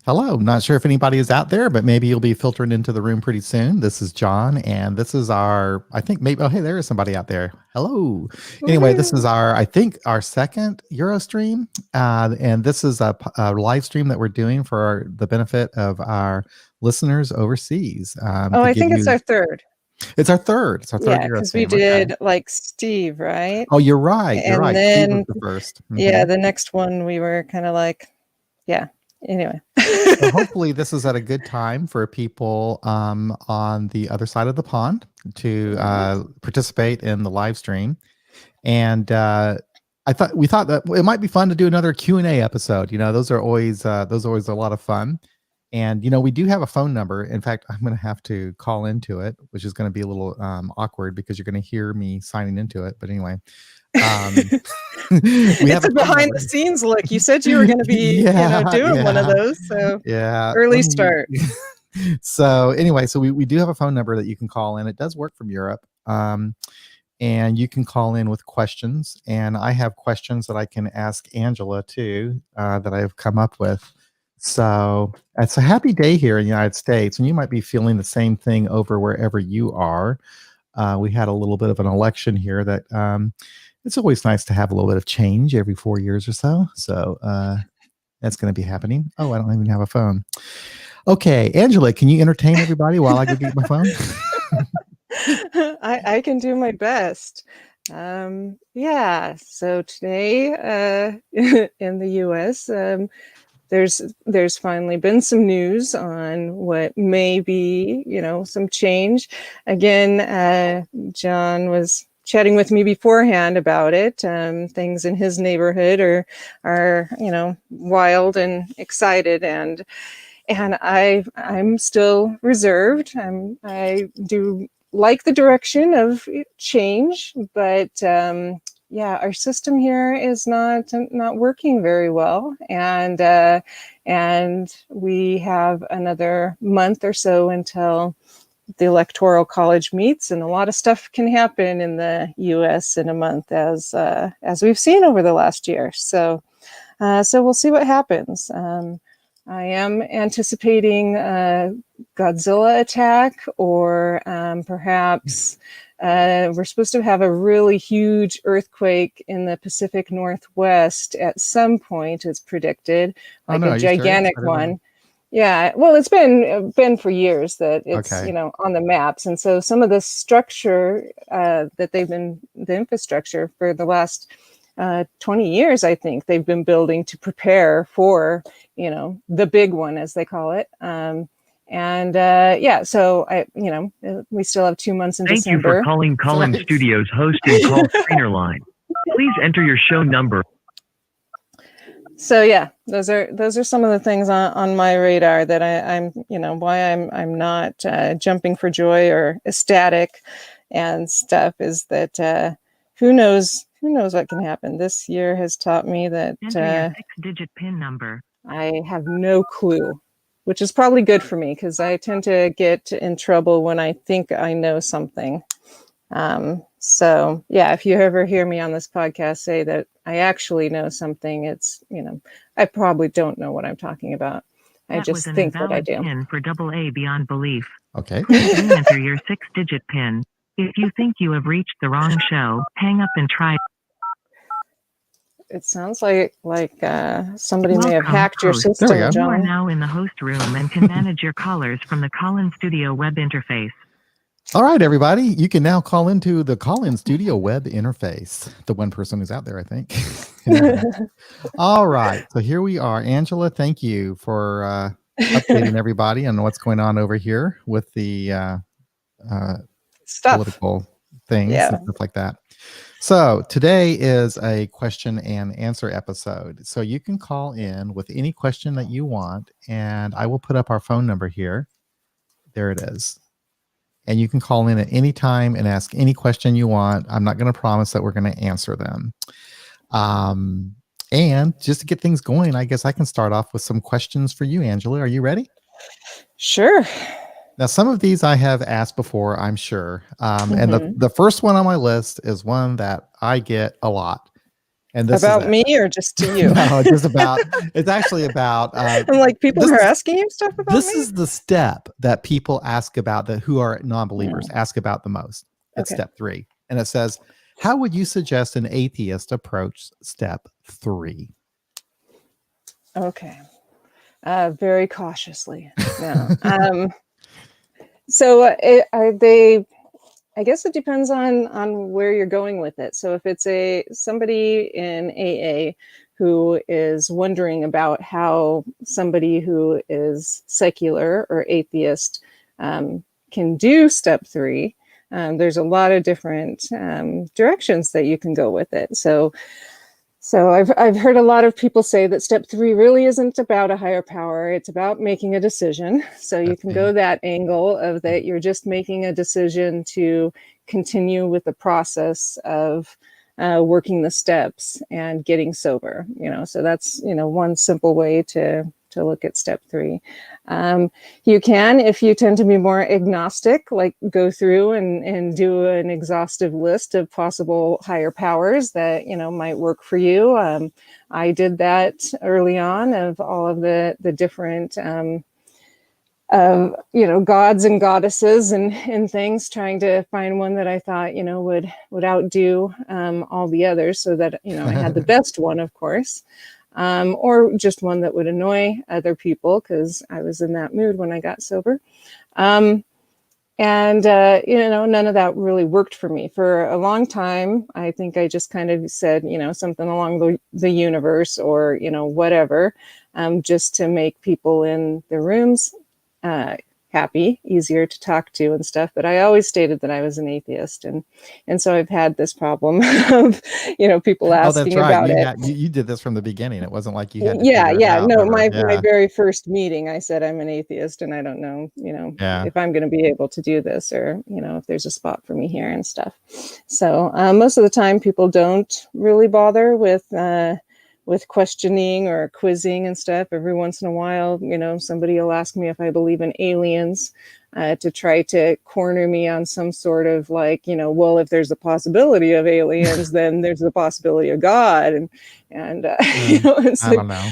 Hello. Not sure if anybody is out there, but maybe you'll be filtering into the room pretty soon. This is John, and this is I think maybe, oh, hey, there is somebody out there. Hello. Anyway, this is Woohoo. I think, our second Eurostream. And this is a live stream that we're doing for the benefit of our listeners overseas Oh, to I give think it's you, our third. it's our third. It's our third Yeah, because we Eurostream. Okay. did like Steve, right? Oh, you're right. You're And right. Steve was then, the first. yeah, the next one we were kind of like, yeah, anyway. So hopefully this is at a good time for people on the other side of the pond to participate in the live stream. And we thought that it might be fun to do another Q&A episode. Those are always a lot of fun. And we do have a phone number. In fact, I'm going to have to call into it, which is going to be a little awkward because you're going to hear me signing into it. But anyway, we have a behind the scenes look. You said you were going to be doing one of those, so early start. So anyway, so we do have a phone number that you can call in. It does work from Europe, and you can call in with questions, and I have questions that I can ask Angela too, that I've come up with. So it's a happy day here in the United States, and you might be feeling the same thing over wherever you are. We had a little bit of an election here that it's always nice to have a little bit of change every 4 years or so. So that's going to be happening. Oh, I don't even have a phone. Okay, Angela, can you entertain everybody while I go get my phone? I can do my best. Yeah, so today in the US, there's finally been some news on what may be, some change. Again, John was chatting with me beforehand about it. Things in his neighborhood are wild and excited, and I'm still reserved. I do like the direction of change, but our system here is not working very well, and we have another month or so until the Electoral College meets, and a lot of stuff can happen in the U.S. in a month, as we've seen over the last year. So we'll see what happens. I am anticipating a Godzilla attack, or perhaps we're supposed to have a really huge earthquake in the Pacific Northwest at some point, it's predicted, like a gigantic one. Yeah, well, it's been for years that it's on the maps, and so some of the structure that the infrastructure for the last 20 years, I think they've been building to prepare for the big one, as they call it. So we still have 2 months in December. Thank you for calling Call-In Studios host and call screener line. Please enter your show number. So yeah, those are some of the things on my radar that I'm why I'm not jumping for joy or ecstatic and stuff, is that who knows what can happen. This year has taught me that enter your 6-digit PIN number. I have no clue, which is probably good for me because I tend to get in trouble when I think I know something. So yeah, if you ever hear me on this podcast say that I actually know something, it's, I probably don't know what I'm talking about. I just think that I do. PIN for AA beyond belief. Okay. Please enter your 6-digit PIN. If you think you have reached the wrong show, hang up and try. It sounds like somebody may have hacked your system, John. You are now in the host room and can manage your callers from the Call-In Studio web interface. All right, everybody, you can now call into the Call-In Studio web interface. The one person who's out there, I think. All right, so here we are. Angela, thank you for updating everybody on what's going on over here with the political things and stuff like that. So today is a question and answer episode. So you can call in with any question that you want, and I will put up our phone number here. There it is. And you can call in at any time and ask any question you want. I'm not going to promise that we're going to answer them. And just to get things going, I guess I can start off with some questions for you, Angela. Are you ready? Sure. Now, some of these I have asked before, I'm sure. And the first one on my list is one that I get a lot. And this About is me or just to you? no, just about. It's actually about. I'm like, people are asking you stuff about This me? is the step that people ask about, that who are non-believers ask about the most. It's Okay. step 3, and it says, "How would you suggest an atheist approach step 3?" Okay. Very cautiously. No. So I guess it depends on where you're going with it. So if it's somebody in AA who is wondering about how somebody who is secular or atheist can do step 3, there's a lot of different directions that you can go with it. So I've heard a lot of people say that step 3 really isn't about a higher power. It's about making a decision. So you can go that angle of that you're just making a decision to continue with the process of working the steps and getting sober. So that's one simple way to look at step 3. You can, if you tend to be more agnostic, like go through and do an exhaustive list of possible higher powers that might work for you. I did that early on, of all of the different gods and goddesses and things, trying to find one that I thought would outdo all the others, so that I had the best one, of course. Or just one that would annoy other people, because I was in that mood when I got sober. And none of that really worked for me. For a long time, I think I just kind of said, something along the universe, or, whatever, just to make people in the rooms happy, easier to talk to and stuff. But I always stated that I was an atheist. And so I've had this problem of, people asking about it. You did this from the beginning. It wasn't like you had to Yeah. figure it out. No, Ever. my Yeah. very first meeting, I said, I'm an atheist and I don't know, if I'm going to be able to do this, or, if there's a spot for me here and stuff. So most of the time people don't really bother with questioning or quizzing and stuff. Every once in a while, somebody will ask me if I believe in aliens, to try to corner me on some sort of well, if there's a possibility of aliens, then there's the possibility of God. And it's I don't know.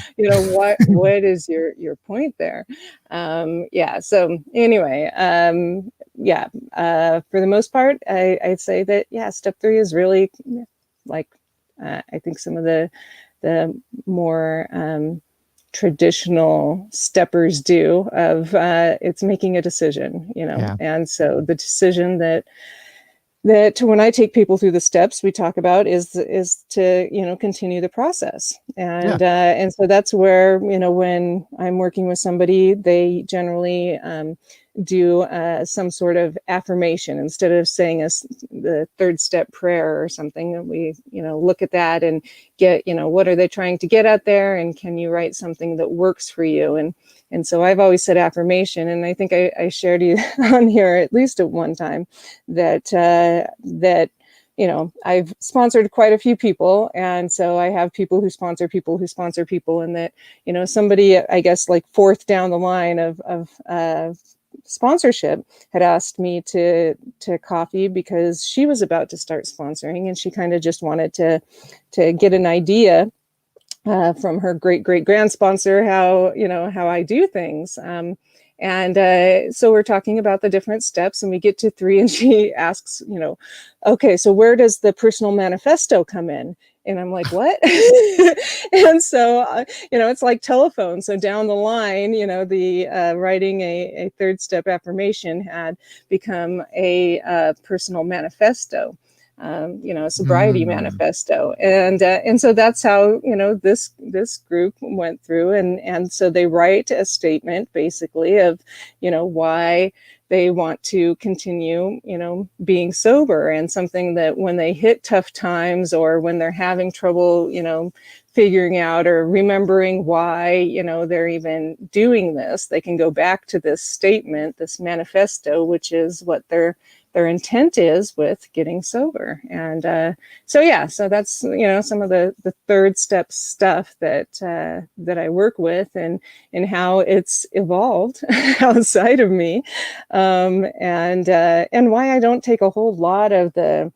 what is your point there? So anyway, for the most part, I'd say that, step 3 is really I think some of the more traditional steppers do, of it's making a decision, and so the decision that when I take people through the steps we talk about is to continue the process. And so that's where when I'm working with somebody, they generally do some sort of affirmation instead of saying the 3rd step prayer or something. And we look at that and get what are they trying to get out there, and can you write something that works for you? And so I've always said affirmation, and I think I shared you on here at least at one time that I've sponsored quite a few people. And so I have people who sponsor people who sponsor people, and that, somebody, I guess, like 4th down the line of sponsorship had asked me to coffee because she was about to start sponsoring, and she kind of just wanted to get an idea from her great grand sponsor how I do things. So we're talking about the different steps, and we get to 3, and she asks, okay, so where does the personal manifesto come in? And I'm like, what? And so, it's like telephone. So down the line, the writing a 3rd step affirmation had become a personal manifesto. A sobriety manifesto, and so that's how this group went through, and so they write a statement basically of why they want to continue being sober, and something that when they hit tough times, or when they're having trouble figuring out or remembering why they're even doing this, they can go back to this statement, this manifesto, which is what their intent is with getting sober. And so that's some of the 3rd step stuff that I work with, and how it's evolved outside of me, and why I don't take a whole lot of the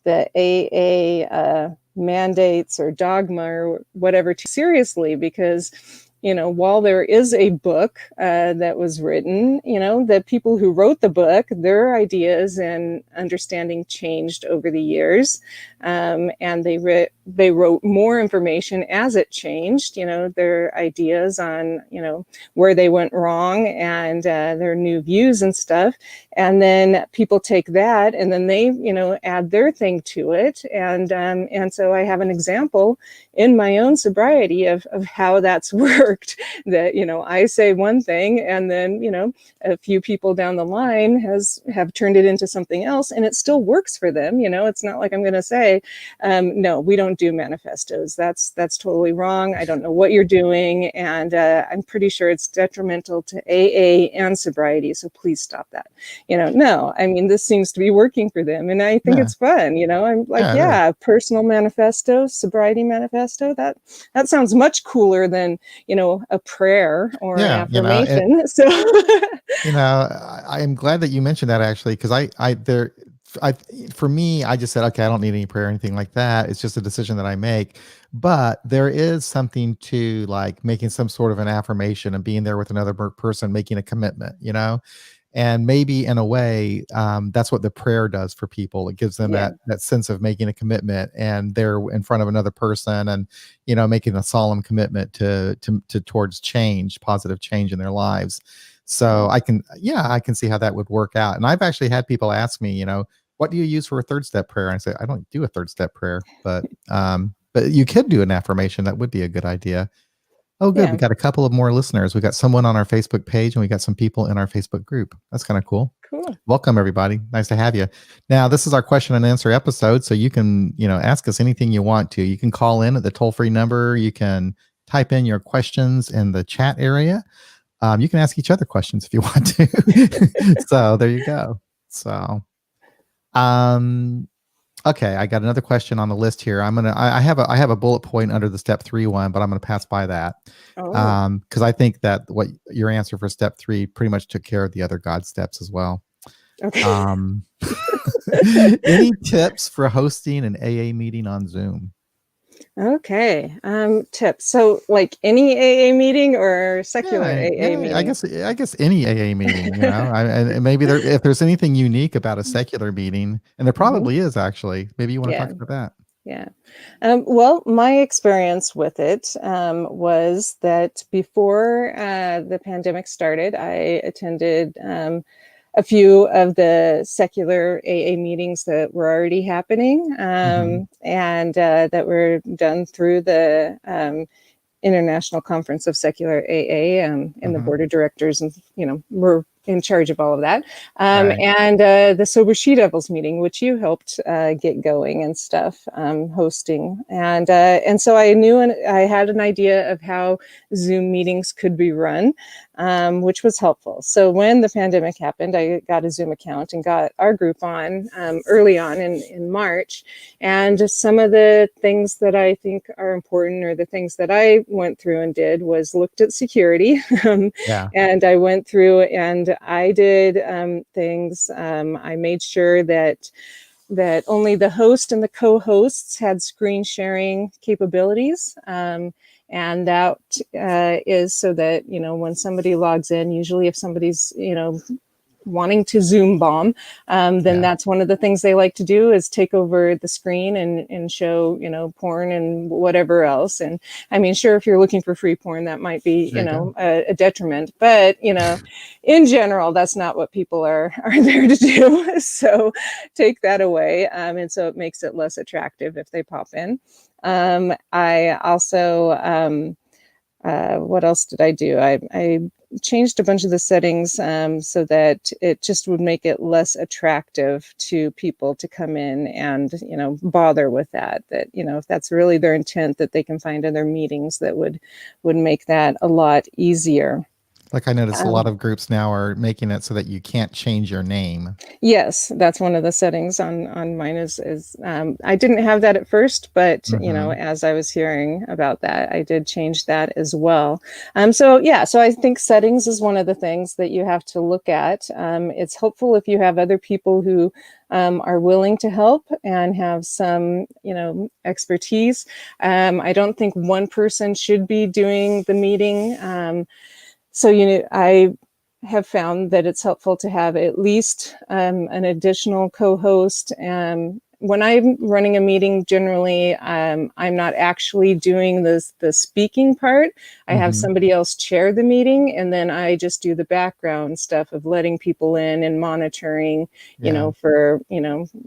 AA mandates or dogma or whatever too seriously, because while there is a book that was written, the people who wrote the book, their ideas and understanding changed over the years, and they wrote more information as it changed. Their ideas on where they went wrong and their new views and stuff, and then people take that and then they add their thing to it, and so I have an example in my own sobriety of how that's worked. That I say one thing and then a few people down the line have turned it into something else, and it still works for them. It's not like I'm going to say no, we don't do manifestos. That's totally wrong. I don't know what you're doing, and I'm pretty sure it's detrimental to AA and sobriety, so please stop that. No, I mean, this seems to be working for them, and I think it's fun. I'm like, personal manifesto, sobriety manifesto, that sounds much cooler than a prayer or an affirmation. I am glad that you mentioned that, actually, because for me, I just said, okay, I don't need any prayer or anything like that. It's just a decision that I make. But there is something to like making some sort of an affirmation and being there with another person, making a commitment, and maybe in a way, that's what the prayer does for people. It gives them that sense of making a commitment, and they're in front of another person, and making a solemn commitment to towards change, positive change in their lives. So I can see how that would work out. And I've actually had people ask me, what do you use for a third step prayer? And I say, I don't do a third step prayer, but you could do an affirmation. That would be a good idea. Oh, good. We got a couple of more listeners. We got someone on our Facebook page, and we got some people in our Facebook group. That's kind of cool. Cool. Welcome, everybody. Nice to have you. Now, this is our question and answer episode, so you can, ask us anything you want to. You can call in at the toll-free number. You can type in your questions in the chat area. You can ask each other questions if you want to. So there you go. So, okay, I got another question on the list here. I have a bullet point under the step 3 one, but I'm gonna pass by that. Because I think that what your answer for step 3 pretty much took care of the other God steps as well. Okay. Any tips for hosting an AA meeting on Zoom? Okay. Tips. So like any AA meeting or secular AA meeting? I guess any AA meeting, and maybe if there's anything unique about a secular meeting, and there probably is, actually, maybe you want to talk about that. Yeah. Well, my experience with it was that before the pandemic started, I attended a few of the secular AA meetings that were already happening, and that were done through the International Conference of Secular AA, and the board of directors, and we're in charge of all of that. And the Sober She Devils meeting, which you helped get going and stuff, hosting. And so I knew, and I had an idea of how Zoom meetings could be run, which was helpful. So when the pandemic happened, I got a Zoom account and got our group on early on in March. And some of the things that I think are important, or the things that I went through and did, was looked at security. And I went through and I did things. I made sure that only the host and the co-hosts had screen sharing capabilities. And that is so that, when somebody logs in, usually if somebody's, wanting to Zoom bomb, then that's one of the things they like to do, is take over the screen and show, porn and whatever else. And I mean, sure, if you're looking for free porn, that might be, a detriment, but, in general, that's not what people are there to do. So take that away. And so it makes it less attractive if they pop in. I also, what else did I do? I changed a bunch of the settings so that it just would make it less attractive to people to come in and, bother with that, if that's really their intent, that they can find other meetings that would make that a lot easier. Like I noticed a Um, lot of groups now are making it so that you can't change your name. Yes, that's one of the settings on mine is I didn't have that at first, but Hmm. as I was hearing about that, I did change that as well. So yeah, so I think settings is one of the things that you have to look at. It's helpful if you have other people who are willing to help and have some, expertise. I don't think one person should be doing the meeting. So, I have found that it's helpful to have at least an additional co-host. When I'm running a meeting, generally, I'm not actually doing the speaking part. I have Hmm. somebody else chair the meeting, and then I just do the background stuff of letting people in and monitoring, Yeah. for,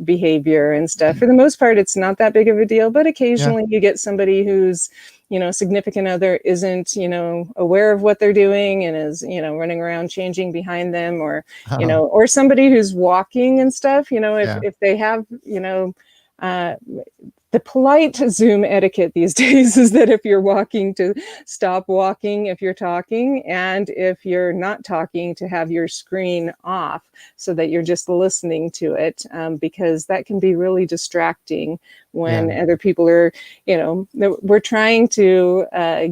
behavior and stuff. For the most part, it's not that big of a deal, but Yeah. occasionally you get somebody whose significant other isn't, aware of what they're doing and is, running around changing behind them, or, Oh, or somebody who's walking and stuff, yeah. if they have, uh, the polite Zoom etiquette these days is that if you're walking, to stop walking if you're talking, and if you're not talking, to have your screen off so that you're just listening to it, because that can be really distracting when Yeah. other people are, we're trying to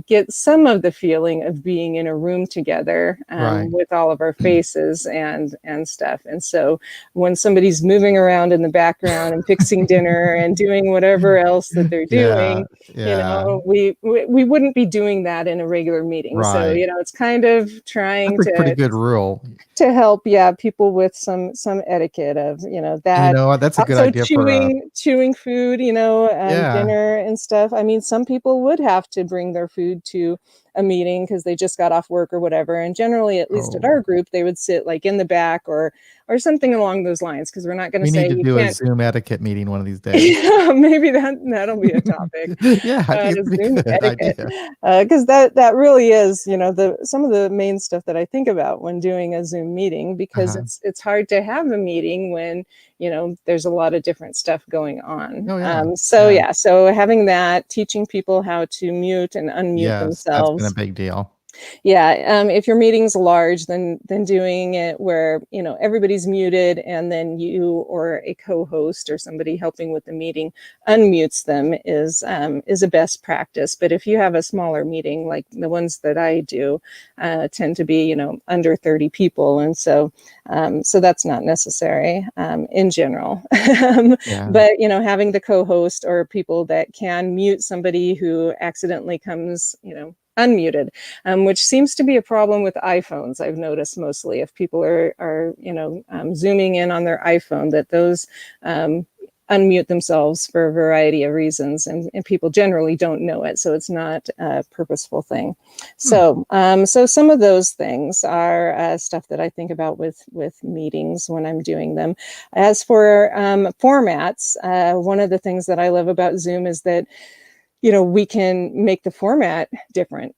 get some of the feeling of being in a room together, Right. with all of our faces and stuff. And so when somebody's moving around in the background and fixing dinner and doing whatever else that they're Yeah. doing, Yeah. we wouldn't be doing that in a regular meeting. So, Right. it's kind of trying That's a pretty good rule. to help, yeah, people with some etiquette of, You that. know what? That's a good Also idea for a chewing food, yeah. dinner and stuff. I mean, some people would have to bring their food to a meeting because they just got off work or whatever. And generally, at least at Oh, our group, they would sit like in the back or something along those lines, because we're not going to we need say to you do a can't. Zoom etiquette meeting one of these days. Yeah, maybe that'll be a topic. Yeah, I think it's a pretty Zoom good etiquette, idea. because that really is, the some of the main stuff that I think about when doing a Zoom meeting, because Uh-huh. it's hard to have a meeting when there's a lot of different stuff going on. Oh, yeah. So Yeah. yeah, so having that, teaching people how to mute and unmute Yes, that's been a themselves. big deal. Yeah, if your meeting's large, then doing it where everybody's muted, and then you or a co-host or somebody helping with the meeting unmutes them is a best practice. But if you have a smaller meeting, like the ones that I do, tend to be under 30 people, and so that's not necessary in general. Yeah. But having the co-host or people that can mute somebody who accidentally comes unmuted, which seems to be a problem with iPhones. I've noticed mostly if people are zooming in on their iPhone, that those unmute themselves for a variety of reasons, and people generally don't know it, so it's not a purposeful thing. Hmm. So some of those things are stuff that I think about with meetings when I'm doing them. As for formats, one of the things that I love about Zoom is that we can make the format different,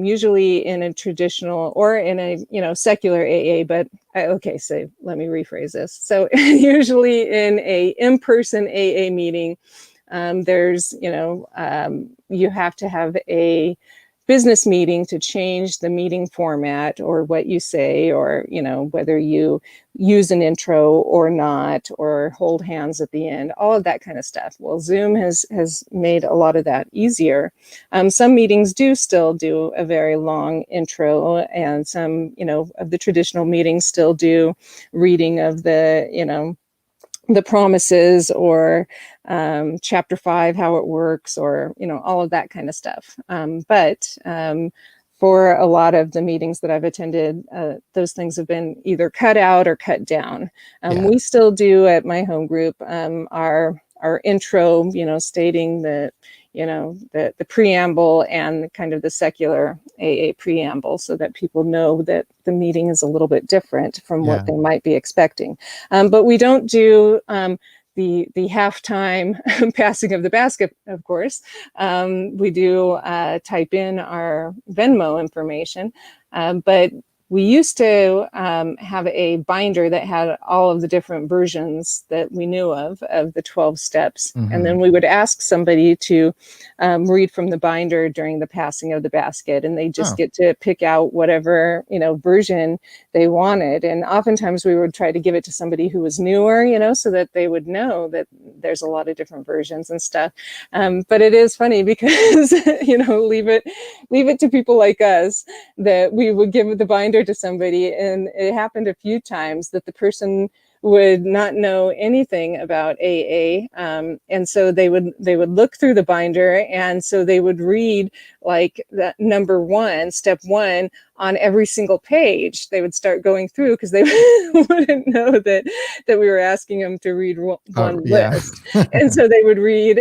usually in a traditional or in a, secular AA, but okay, so let me rephrase this. So usually in a in-person AA meeting, there's, you have to have a business meeting to change the meeting format or what you say, or whether you use an intro or not, or hold hands at the end, all of that kind of stuff. Well, Zoom has made a lot of that easier. Some meetings do still do a very long intro, and some of the traditional meetings still do reading of the promises, or chapter 5, how it works, or all of that kind of stuff. But for a lot of the meetings that I've attended, those things have been either cut out or cut down. Yeah. We still do at my home group our intro, stating that the preamble and kind of the secular AA preamble, so that people know that the meeting is a little bit different from what Yeah. they might be expecting. But we don't do the halftime passing of the basket, of course. We do type in our Venmo information, but we used to have a binder that had all of the different versions that we knew of the 12 steps. And then we would ask somebody to read from the binder during the passing of the basket, and they just get to pick out whatever, version they wanted. And oftentimes we would try to give it to somebody who was newer, so that they would know that there's a lot of different versions and stuff. But it is funny because, leave it to people like us that we would give the binder to somebody, and it happened a few times that the person would not know anything about AA, and so they would look through the binder, and so they would read like that number 1, step 1, on every single page. They would start going through because they wouldn't know that we were asking them to read one list, and so they would read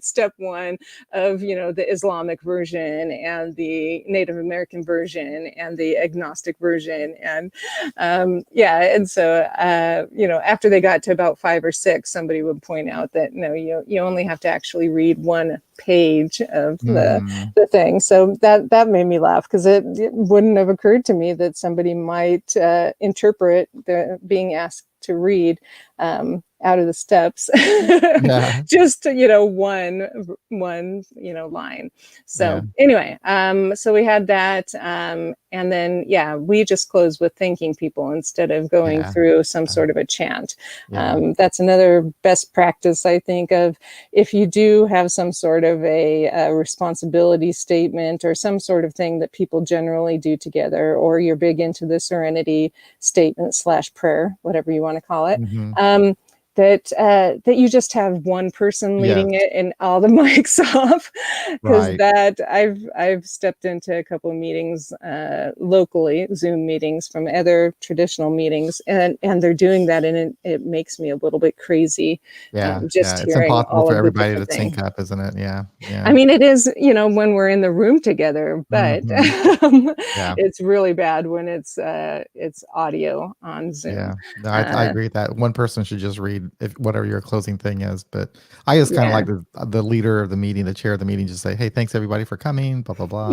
step 1 of the Islamic version and the Native American version and the agnostic version, and and so after they got to about 5 or 6, somebody would point out that no, you only have to actually read one page of the thing. So that made me laugh, because it wouldn't have occurred to me that somebody might interpret the being asked to read out of the steps just one line. So anyway, so we had that, and then we just closed with thanking people instead of going through some sort of a chant. That's another best practice, I think, of if you do have some sort of a responsibility statement or some sort of thing that people generally do together, or you're big into the serenity statement / prayer, whatever you want to call it, that you just have one person leading it and all the mics off, because that I've stepped into a couple of meetings locally, Zoom meetings from other traditional meetings, and they're doing that, and it makes me a little bit crazy. Just it's hearing impossible all for of everybody the to sync up, isn't it? I mean, it is, when we're in the room together, but it's really bad when it's audio on Zoom. No, I agree with that. One person should just read whatever your closing thing is, but I just kind of like the leader of the meeting, the chair of the meeting, just say, hey, thanks everybody for coming, blah blah blah.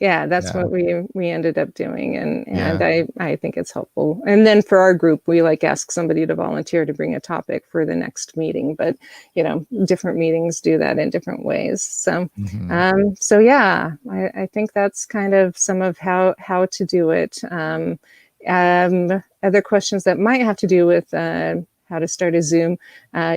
That's what we ended up doing, and I think it's helpful. And then for our group, we ask somebody to volunteer to bring a topic for the next meeting, but different meetings do that in different ways. So I think that's kind of some of how to do it. Other questions that might have to do with how to start a Zoom.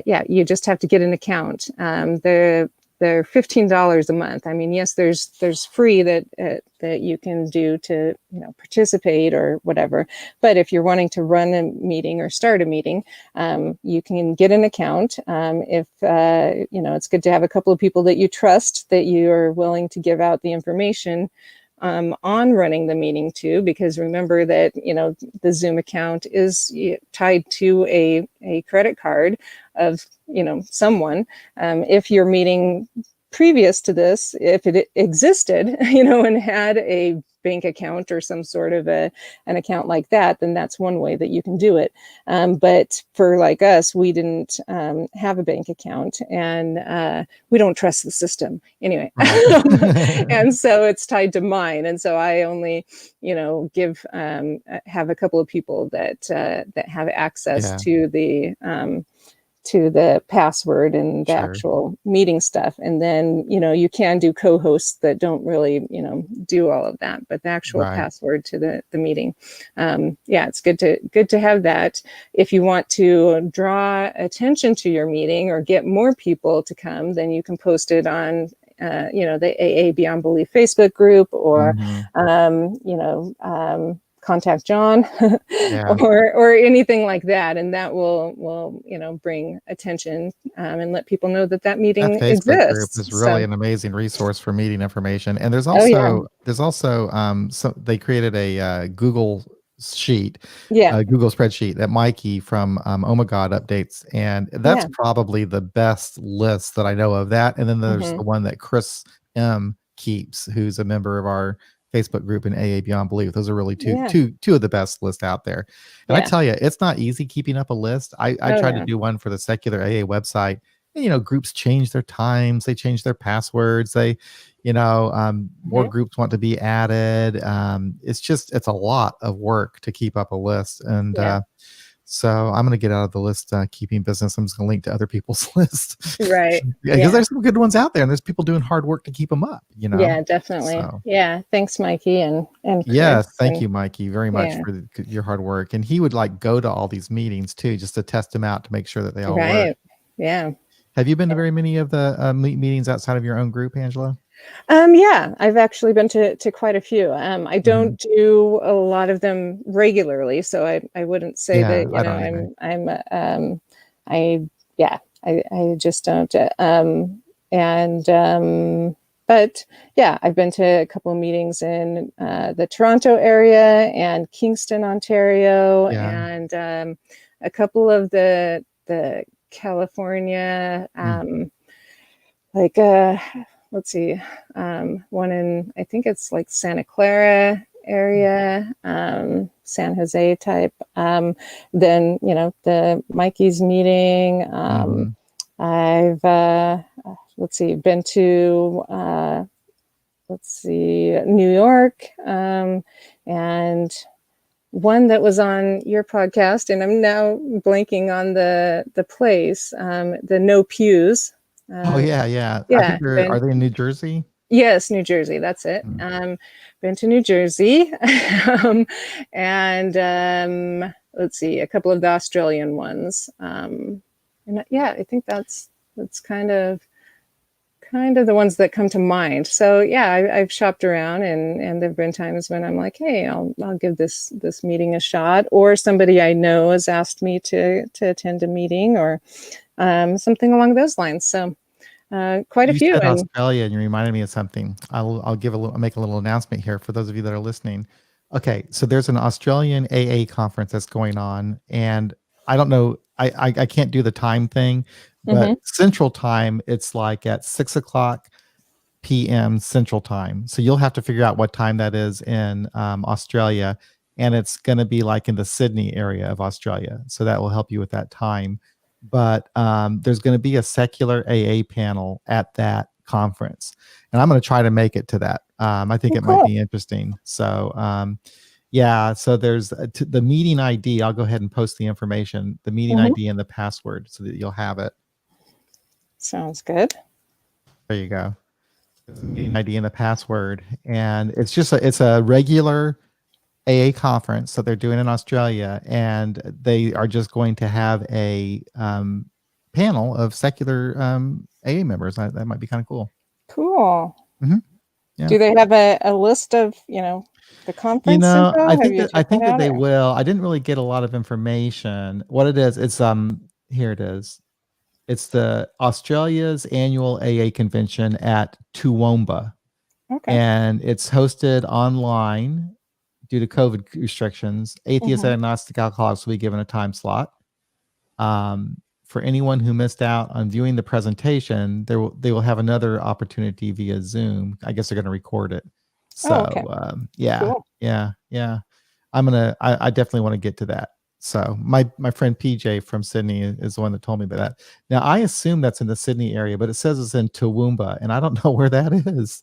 You just have to get an account. They're $15 a month. I mean, yes, there's free that you can do to participate or whatever. But if you're wanting to run a meeting or start a meeting, you can get an account. If it's good to have a couple of people that you trust, that you are willing to give out the information on running the meeting too, because remember that the Zoom account is tied to a credit card of someone. If your meeting previous to this, if it existed, and had a bank account or some sort of an account like that, then that's one way that you can do it. But for like us, we didn't have a bank account, and we don't trust the system anyway. And so it's tied to mine. And so I only, have a couple of people that have access to the password and the actual meeting stuff. And then, you can do co-hosts that don't really, do all of that, but the actual password to the meeting. It's good to have that. If you want to draw attention to your meeting or get more people to come, then you can post it on the AA Beyond Belief Facebook group, or contact John or anything like that, and that will bring attention and let people know that meeting that Facebook exists. group is really an amazing resource for meeting information. And there's also so they created a Google sheet, a Google spreadsheet that Mikey from Oh My God updates, and that's probably the best list that I know of. That, and then there's the one that Chris M keeps, who's a member of our Facebook group in AA Beyond Belief. Those are really two of the best lists out there. And I tell you, it's not easy keeping up a list. I tried to do one for the secular AA website. And, groups change their times, they change their passwords, more Mhm. groups want to be added. It's a lot of work to keep up a list. And Yeah. so I'm going to get out of the list keeping business. I'm just going to link to other people's lists. Right. Yeah, because there's some good ones out there, and there's people doing hard work to keep them up. Yeah, definitely. So Yeah. Thanks, Mikey and yeah, Chris. thank And you, Mikey, very much yeah. for your hard work. And he would go to all these meetings too, just to test them out to make sure that they all work. Right. Yeah. Have you been to very many of the meetings outside of your own group, Angela? Yeah, I've actually been to quite a few. I Mhm. don't do a lot of them regularly, so I wouldn't say Yeah, that, I don't either. I yeah, I just don't. And but yeah, I've been to a couple of meetings in the Toronto area and Kingston, Ontario, Yeah. and a couple of the California like let's see, one in, I think it's like Santa Clara area, San Jose type. Then, the Mikey's meeting. Mhm. I've, let's see, been to, New York, and one that was on your podcast, and I'm now blanking on the place, the No Pews. Oh yeah, yeah. I Yeah, think are they in New Jersey? yes, New Jersey. That's it. Mm. Been to New Jersey, and let's see, a couple of the Australian ones. And yeah, I think that's kind of the ones that come to mind. So yeah, I've shopped around, and there've been times when I'm like, hey, I'll give this meeting a shot, or somebody I know has asked me to attend a meeting, or something along those lines. So quite a You few, said and Australia, and you reminded me of something. I'll make a little announcement here for those of you that are listening. Okay, so there's an Australian AA conference that's going on, and I don't know, I can't do the time thing, but mhm. Central Time, it's like at 6 o'clock PM Central Time. So you'll have to figure out what time that is in Australia, and it's going to be like in the Sydney area of Australia. So that will help you with that time. But there's going to be a secular AA panel at that conference, and I'm going to try to make it to that. I think Oh, it might cool. be interesting. So yeah, so there's the meeting ID. I'll go ahead and post the information, the meeting Mhm. ID and the password, so that you'll have it. Sounds good. There you go. The ID and the password, and it's a regular AA conference that they're doing in Australia, and they are just going to have a panel of secular AA members. That might be kind of cool. Cool. Mhm. Yeah. Do they have a list of, the conference info? Have you I checked that think that out? they Or? will. I didn't really get a lot of information. What it is, it's here it is. It's the Australia's annual AA convention at Toowoomba, Okay. and it's hosted online due to COVID restrictions. Atheist Mhm. and agnostic alcoholics will be given a time slot. For anyone who missed out on viewing the presentation, they will have another opportunity via Zoom. I guess they're going to record it. Oh, okay. So yeah, Cool. yeah. I definitely want to get to that. So my friend PJ from Sydney is the one that told me about that. Now I assume that's in the Sydney area, but it says it's in Toowoomba, and I don't know where that is.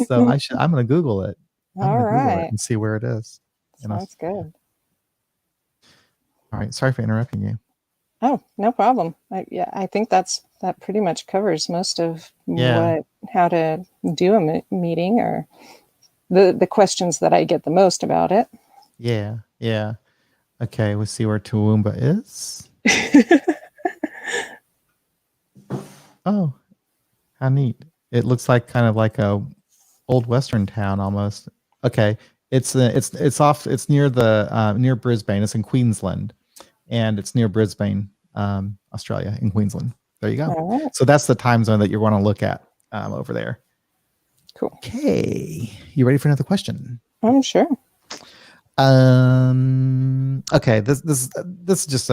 So I'm going to Google it. I'm All going to Google it right. and see where it is. Sounds good. All right. Sorry for interrupting you. Oh, no problem. Yeah, I think that pretty much covers most of Yeah. how to do a meeting, or the questions that I get the most about it. Yeah. Yeah. Okay. We'll see where Toowoomba is. Oh, how neat. It looks like kind of like a old Western town almost. Okay. It's near near Brisbane. It's in Queensland, and it's near Brisbane, Australia, in Queensland. There you go. All right. So that's the time zone that you want to look at over there. Cool. Okay. You ready for another question? I'm sure. Okay, this is just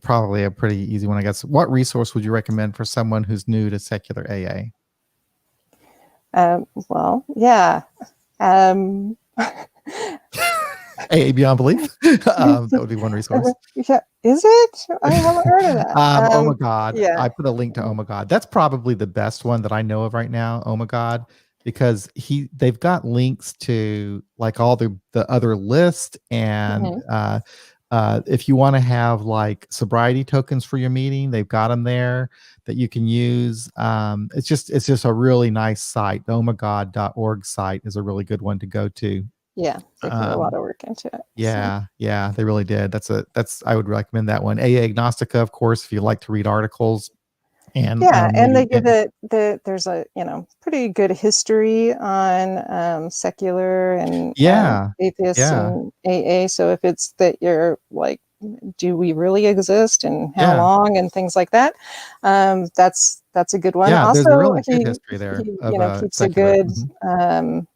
probably a pretty easy one, I guess. What resource would you recommend for someone who's new to secular AA? Well, yeah. AA Beyond Belief. That would be one resource. Yeah, is it? I haven't heard of that. Oh my God. Yeah. I put a link to Oh my God. That's probably the best one that I know of right now. Oh my God. Because they've got links to like all the other list, and Mhm. if you want to have like sobriety tokens for your meeting, they've got them there that you can use. It's just a really nice site. The ohmygod.org site is a really good one to go to. Yeah, they put a lot of work into it. So. Yeah, they really did. I would recommend that one. AA Agnostica, of course, if you like to read articles and Yeah, and they maybe give it there's a pretty good history on secular and atheists yeah, and AA. So if it's that you're like, do we really exist and how yeah, long and things like that, that's a good one. yeah. There's a Also, really good history there he of keeps a secular. um,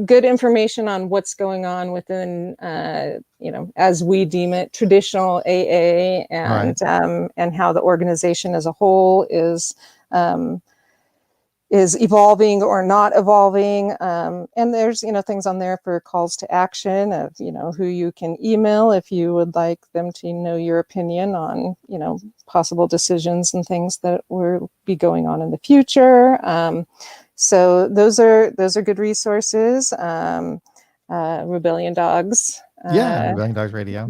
good information on what's going on within, as we deem it, traditional AA, Right. and how the organization as a whole is evolving or not evolving. And there's, things on there for calls to action of, who you can email if you would like them to know your opinion on, possible decisions and things that will be going on in the future. So those are good resources. Rebellion Dogs. Rebellion Dogs Radio.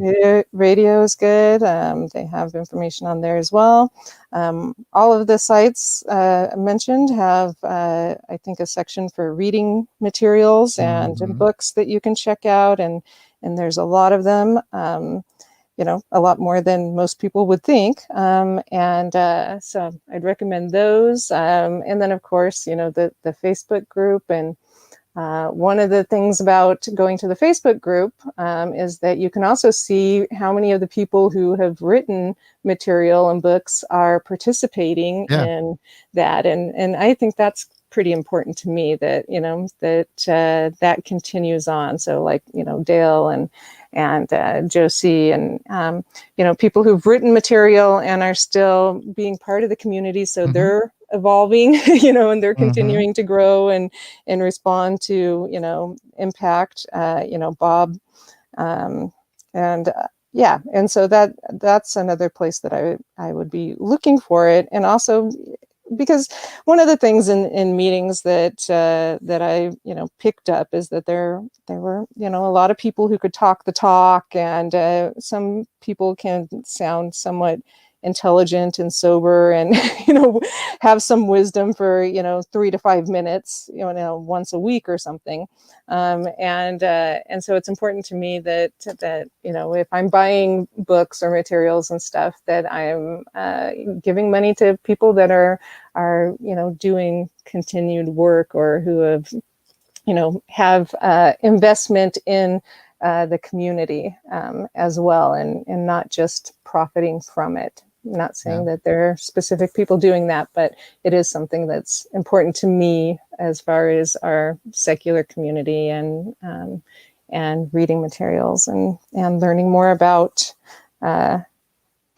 Radio is good. They have information on there as well. All of the sites mentioned have, I think, a section for reading materials and books that you can check out, and there's a lot of them. A lot more than most people would think. So I'd recommend those. And then, of course, the Facebook group. And one of the things about going to the Facebook group is that you can also see how many of the people who have written material and books are participating in that. And I think that's pretty important to me, that, that continues on. So like, Dale and Josie and, people who've written material and are still being part of the community. So they're evolving, and they're continuing to grow and respond to, impact, Bob. And so that's another place that I would be looking for it. And also, because one of the things in meetings that I picked up is that there were a lot of people who could talk the talk, and some people can sound somewhat intelligent and sober and have some wisdom for 3 to 5 minutes once a week or something, and so it's important to me that if I'm buying books or materials and stuff, that I'm giving money to people that are doing continued work, or who have investment in the community as well, and not just profiting from it. I'm not saying that there are specific people doing that, but it is something that's important to me as far as our secular community, and reading materials and learning more about AA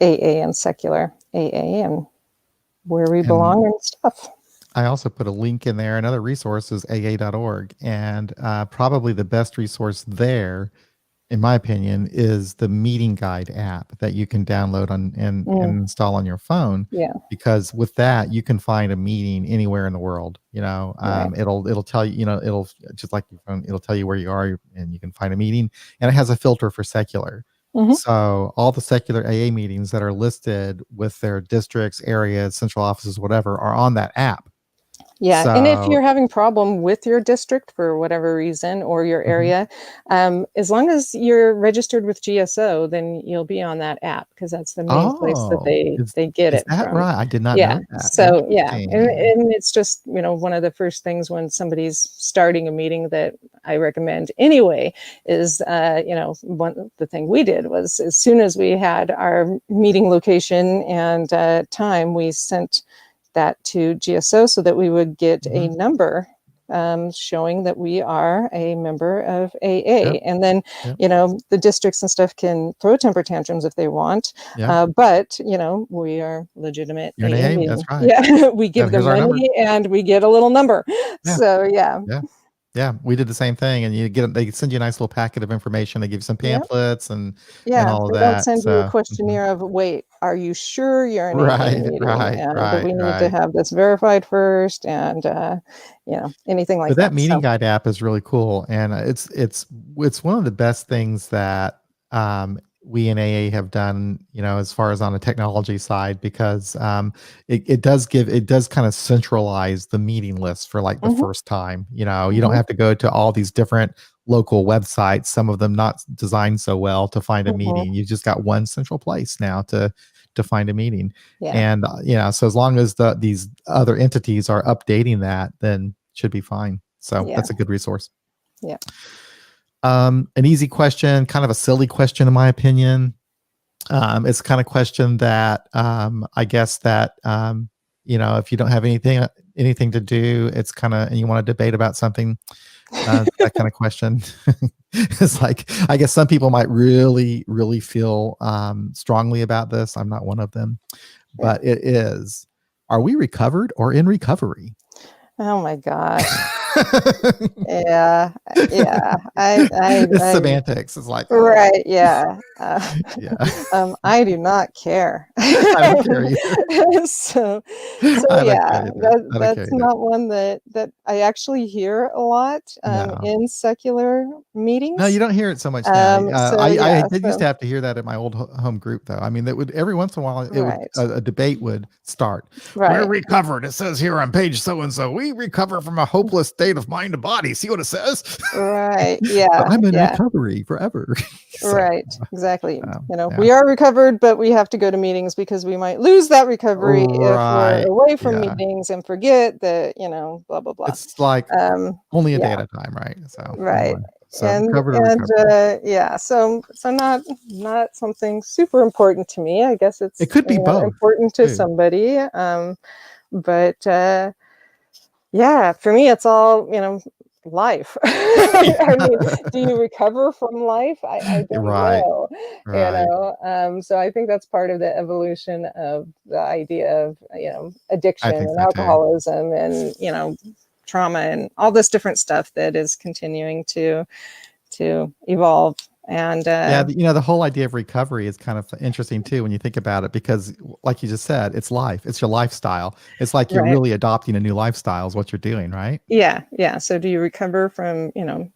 and secular AA and where we belong and stuff. I also put a link in there. Another resource is aa.org, and probably the best resource there, in my opinion, is the meeting guide app that you can download and install on your phone. Yeah. Because with that, you can find a meeting anywhere in the world. Right. It'll tell you, it'll just like your phone, it'll tell you where you are, and you can find a meeting, and it has a filter for secular. So all the secular AA meetings that are listed with their districts, areas, central offices, whatever, are on that app. Yeah, and if you're having problem with your district for whatever reason, or your area, as long as you're registered with GSO, then you'll be on that app, because that's the main place that they get it that from. right? I did not know that. So and it's just one of the first things when somebody's starting a meeting that I recommend anyway is the thing we did was, as soon as we had our meeting location and time, we sent that to GSO so that we would get a number showing that we are a member of AA. And then, the districts and stuff can throw temper tantrums if they want. But, we are legitimate. You're an AA, that's right. Yeah, we give them money and we get a little number. So, Yeah, we did the same thing, and they send you a nice little packet of information. They give you some Yep. pamphlets and Yeah, all of they don't that. send you a So, questionnaire of, wait, are you sure you're in a right, meeting? right, And do right, we need to right. have this verified first? And, anything like But that that. meeting So, guide app is really cool, and it's one of the best things that we in AA have done, as far as on the technology side, because it does kind of centralize the meeting list for like the mhm, first time. You don't mhm, have to go to all these different local websites, some of them not designed so well, to find a mhm, meeting. You just got one central place now to find a meeting. yeah, And so as long as these other entities are updating that, then should be fine. So yeah, that's a good resource. yeah. An easy question, kind of a silly question in my opinion. It's the kind of question that I guess that if you don't have anything to do, it's kind of, and you want to debate about something, that kind of question. It's like, I guess some people might really, really feel strongly about this. I'm not one of them, Yeah. but it is: are we recovered or in recovery? Oh my gosh. Yeah, yeah. It's semantics. It's like, oh, Right, yeah. yeah. I do not care. I don't care either. So I don't yeah, care either. I don't care that's either. not one that I actually hear a lot, No. in secular No, you meetings. don't hear it so much now. So I yeah, did used to so have to hear that at my old home group, though. I mean, that would every once in a while it would right, a debate would start. We're right, recovered. It says here on page so and so, we recover from a hopeless state of mind and body. See what it says? right, But yeah, I'm in yeah. recovery forever. So, Right, exactly. yeah. We are recovered, but we have to go to meetings because we might lose that recovery if we're Right. away from Yeah. meetings and forget that, blah, blah, blah. It's like Um, only a day yeah, at a time, right? So right. anyway, so And recovered or recovery. yeah, so not something super important to me. I guess It it's, could be both important to too. somebody. But yeah, for me, it's all, life. I mean, do you recover from life? I don't Right. know, Right. so I think that's part of the evolution of the idea of, I addiction think and so too. alcoholism and, trauma and all this different stuff that is continuing to evolve. And Yeah, the whole idea of recovery is kind of interesting too when you think about it, because like you just said, it's life. It's your lifestyle. It's like you're right. really adopting a new lifestyle is what you're doing, right? Yeah, yeah. So do you recover from,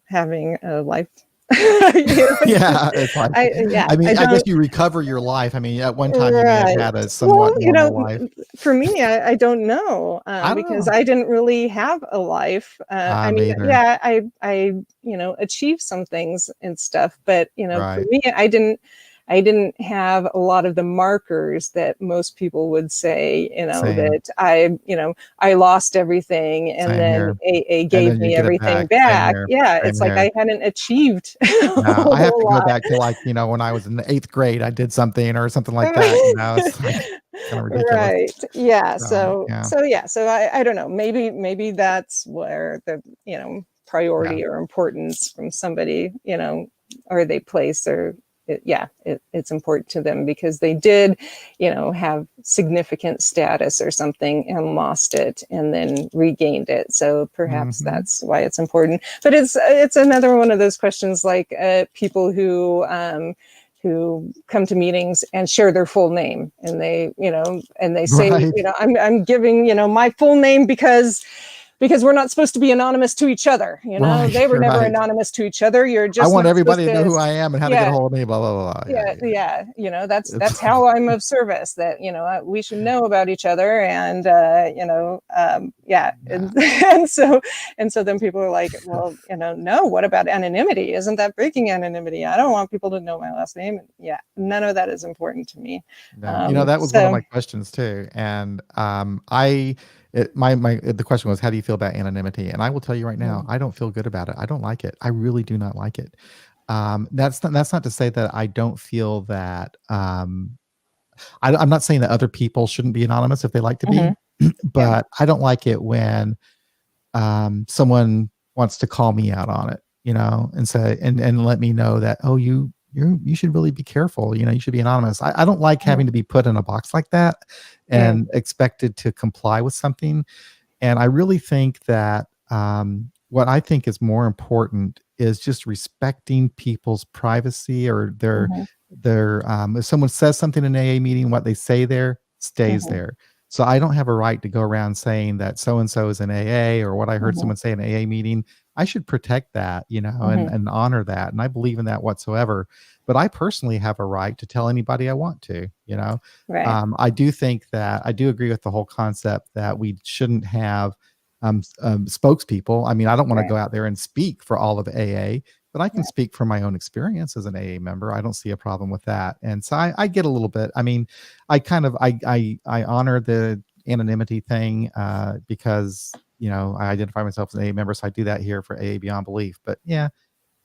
having a life? It's just, Yeah, it's like, yeah, I I mean, I guess don't. you recover your life. I mean, at one time you may have Right. had a Well, somewhat normal life. for me, I don't know, I don't because know. I didn't really have a life. I Me mean, either. yeah, I achieved some things and stuff, but for Right. me, I didn't have a lot of the markers that most people would say, Same. that I lost everything and Same then here. AA And gave then you me get it everything back. Same back. here. Yeah, Same it's like here. I hadn't achieved a No, I have to whole go lot. back to, like, when I was in the 8th grade, I did something or something like that, it's like kind of ridiculous. Right. Yeah. So, So yeah. so yeah. So I don't know. Maybe that's where the Yeah. priority or importance from somebody or they place or it's important to them because they did have significant status or something and lost it and then regained it. So perhaps Mhm. that's why it's important. But it's another one of those questions like people who come to meetings and share their full name and they say Right. I'm giving my full name because we're not supposed to be anonymous to each other. Right, They were never right. anonymous to each other. You're I just want not supposed everybody to know to. who I am and how to get a Yeah, hold of me, blah, blah, blah. Yeah, yeah, yeah. yeah. That's It's how I'm of service. That we should know about each other, and yeah. yeah. And so then people are like, well, no. What about anonymity? Isn't that breaking anonymity? I don't want people to know my last name. Yeah, none of that is important to me. No, that was one of So my questions too, and, the question was, "How do you feel about anonymity?" And I will tell you right now, mm, I don't feel good about it. I don't like it. I really do not like it. That's not to say that I don't feel that, I'm not saying that other people shouldn't be anonymous if they like to be, mhm, yeah, but I don't like it when someone wants to call me out on it, and say and let me know that, oh, you should really be careful. You should be anonymous. I don't like mhm, having to be put in a box like that mm, and expected to comply with something. And I really think that what I think is more important is just respecting people's privacy or Mhm, their if someone says something in an AA meeting, what they say there stays mhm, there. So I don't have a right to go around saying that so and so is an AA or what I heard mhm, someone say in an AA meeting. I should protect that, mhm. and honor that. And I believe in that whatsoever. But I personally have a right to tell anybody I want to. Right, I do think that I do agree with the whole concept that we shouldn't have spokespeople. I mean, I don't want to right. go out there and speak for all of AA, but I can Right. speak from my own experience as an AA member. I don't see a problem with that. And so I get a little bit. I mean, I kind of I honor the anonymity thing because I identify myself as an AA member, so I do that here for AA Beyond Belief. But yeah,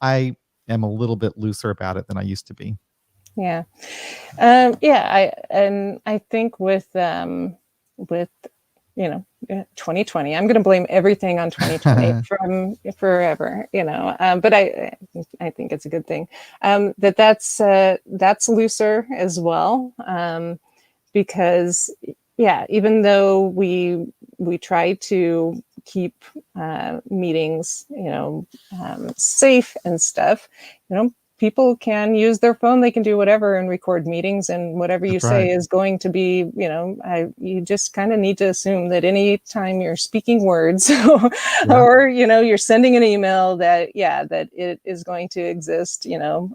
I am a little bit looser about it than I used to be. Yeah. Yeah, I think with 2020, I'm going to blame everything on 2020 from forever, but I think it's a good thing that's looser as well, because yeah, even though we try to keep meetings, safe and stuff, people can use their phone, they can do whatever and record meetings, and whatever you That's say right. is going to be, you just kind of need to assume that any time you're speaking words Yeah. or, you're sending an email, that, yeah, that it is going to exist,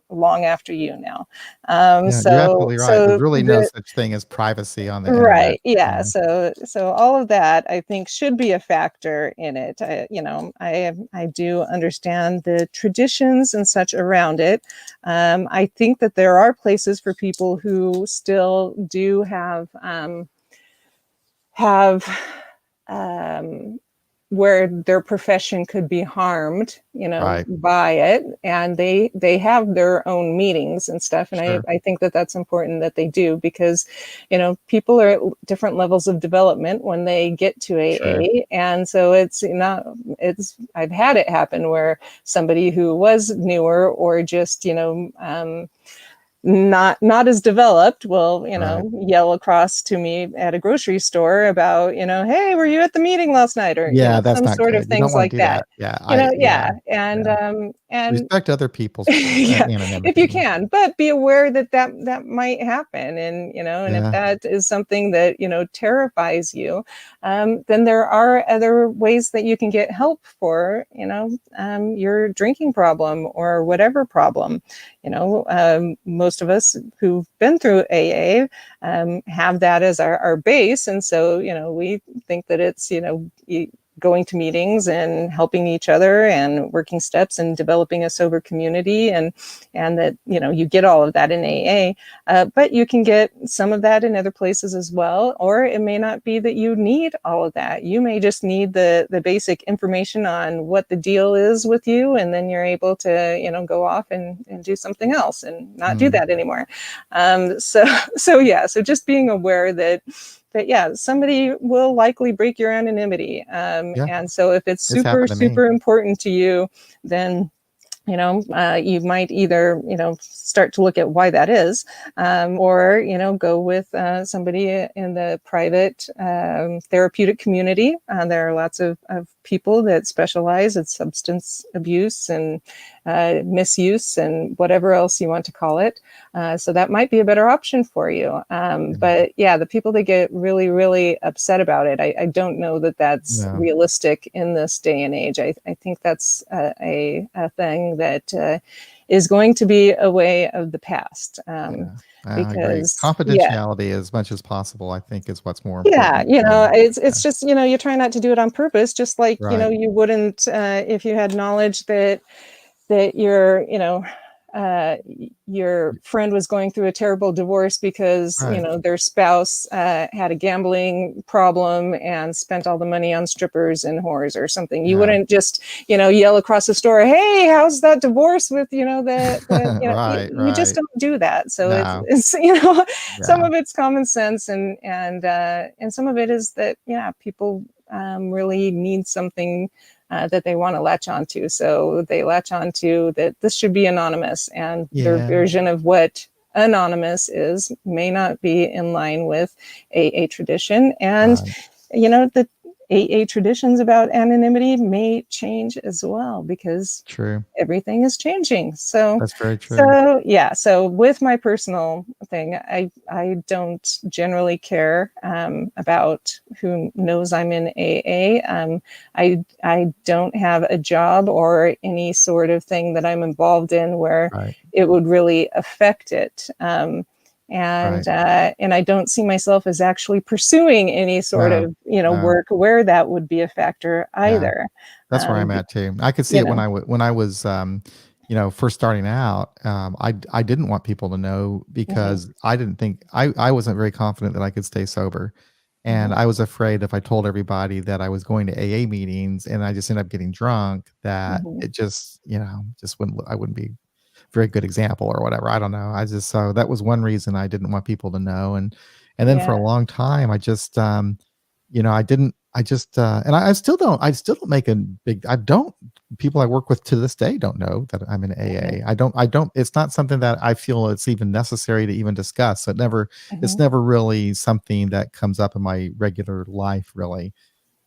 long after you now. Yeah, you're So, absolutely right. There's so really no the, such thing as privacy on the internet. Right. Yeah. Yeah. So all of that, I think, should be a factor in it. I do understand the traditions and such around it. I think that there are places for people who still do have where their profession could be harmed, Right. by it, and they have their own meetings and stuff, and I, Sure. I think that that's important that they do, because people are at different levels of development when they get to Sure. AA, and so I've had it happen where somebody who was newer or just not as developed will Right. yell across to me at a grocery store about, hey, were you at the meeting last night, or Yeah, that's some not sort of good. You don't things wanna like do that. that. Yeah, Yeah, yeah. and Respect other people's, yeah, if you anonymity. can, but be aware that that might happen, and and if Yeah, that is something that terrifies you, then there are other ways that you can get help for your drinking problem or whatever problem. Most of us who've been through AA have that as our base, and so we think that it's going to meetings and helping each other and working steps and developing a sober community, and that you get all of that in AA, but you can get some of that in other places as well, or it may not be that you need all of that. You may just need the basic information on what the deal is with you, and then you're able to go off and do something else and not do mm, that anymore. So just being aware that yeah, somebody will likely break your anonymity, yeah, and so if it's it's super happened to me. super important to you, then you might either start to look at why that is, or go with somebody in the private therapeutic community. There are lots of people that specialize in substance abuse and misuse and whatever else you want to call it, so that might be a better option for you. Yeah, But yeah, the people that get really really upset about it, I don't know that that's yeah, realistic in this day and age. I think that's a thing that is going to be a way of the past, yeah. I agree. because yeah, Confidentiality as much as possible, I think, is what's more yeah, important than it's yeah, just you try not to do it on purpose, just like right. you wouldn't if you had knowledge that your friend was going through a terrible divorce because Right. their spouse had a gambling problem and spent all the money on strippers and whores or something. You Yeah. wouldn't just yell across the store, "Hey, how's that divorce with the Right, you just right. don't do that." So No. it's some Yeah. of it's common sense, and some of it is that people really need something that they want to latch onto. So they latch onto that this should be anonymous, and their Yeah. version of what anonymous is may not be in line with a tradition. And Right. that AA traditions about anonymity may change as well, because True. everything is changing. So, That's very true. so with my personal thing, I don't generally care about who knows I'm in AA. I don't have a job or any sort of thing that I'm involved in where Right. it would really affect it. Right. And I don't see myself as actually pursuing any sort No, of no. work where that would be a factor either. That's where I'm at too. I could see you it when know. I was first starting out. I didn't want people to know Mhm, because I didn't think I wasn't very confident that I could stay sober. And mhm, I was afraid if I told everybody that I was going to AA meetings and I just ended up getting drunk, that mhm. it just wouldn't I wouldn't be very good example or whatever. I don't know. So that was one reason I didn't want people to know. And then for Yeah. a long time, I just I didn't. I just and I still don't. I still don't make a big. I don't. People I work with to this day don't know that I'm in Mhm, AA. I don't. I don't. It's not something that I feel it's even necessary to even discuss. So it's mhm, never really something that comes up in my regular life. Really,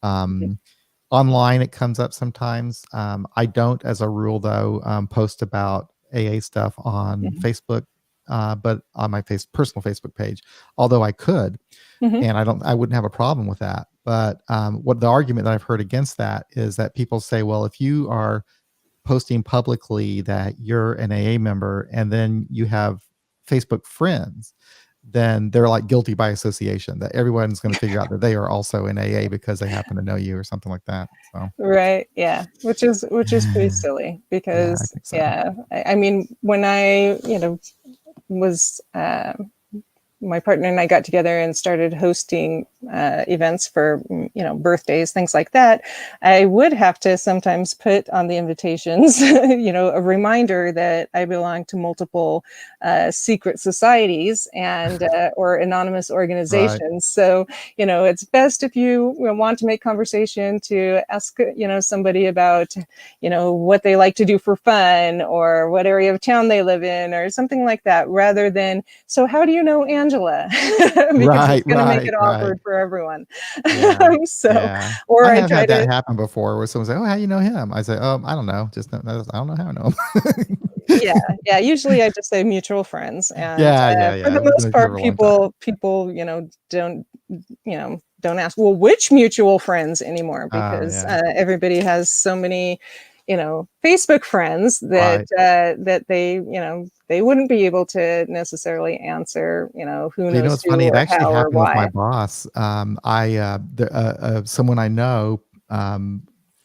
mhm, um, online it comes up sometimes. I don't, as a rule, though, post about AA stuff on mhm, Facebook, but on my personal Facebook page. Although I could, mhm, and I wouldn't have a problem with that. But what the argument that I've heard against that is that people say, well, if you are posting publicly that you're an AA member and then you have Facebook friends, then they're like guilty by association, that everyone's going to figure out that they are also in AA because they happen to know you or something like that. So Right. Yeah. Which is pretty silly, yeah, I because think so. yeah. I mean, when I was my partner and I got together and started hosting events for birthdays, things like that, I would have to sometimes put on the invitations, a reminder that I belong to multiple secret societies and or anonymous Right. organizations. So it's best if you want to make conversation to ask somebody about what they like to do for fun, or what area of town they live in, or something like that, rather than, so how do you know Angela? Because it's Right. going to make it Right. awkward for everyone. Yeah. So, Yeah. or I I have try had that to, happen before where someone say, "Oh, how you know him?" I say, I don't know. I don't know how I know him." yeah, yeah. Usually I just say mutual friends. And Yeah, yeah, for yeah. the We've most known each other part, a long time. people, don't ask, well, which mutual friends anymore, Oh, because yeah. everybody has so many, Facebook friends that Right. that they wouldn't be able to necessarily answer, who Well, knows it's who funny, it or actually how or happened with my why. boss. Someone I know,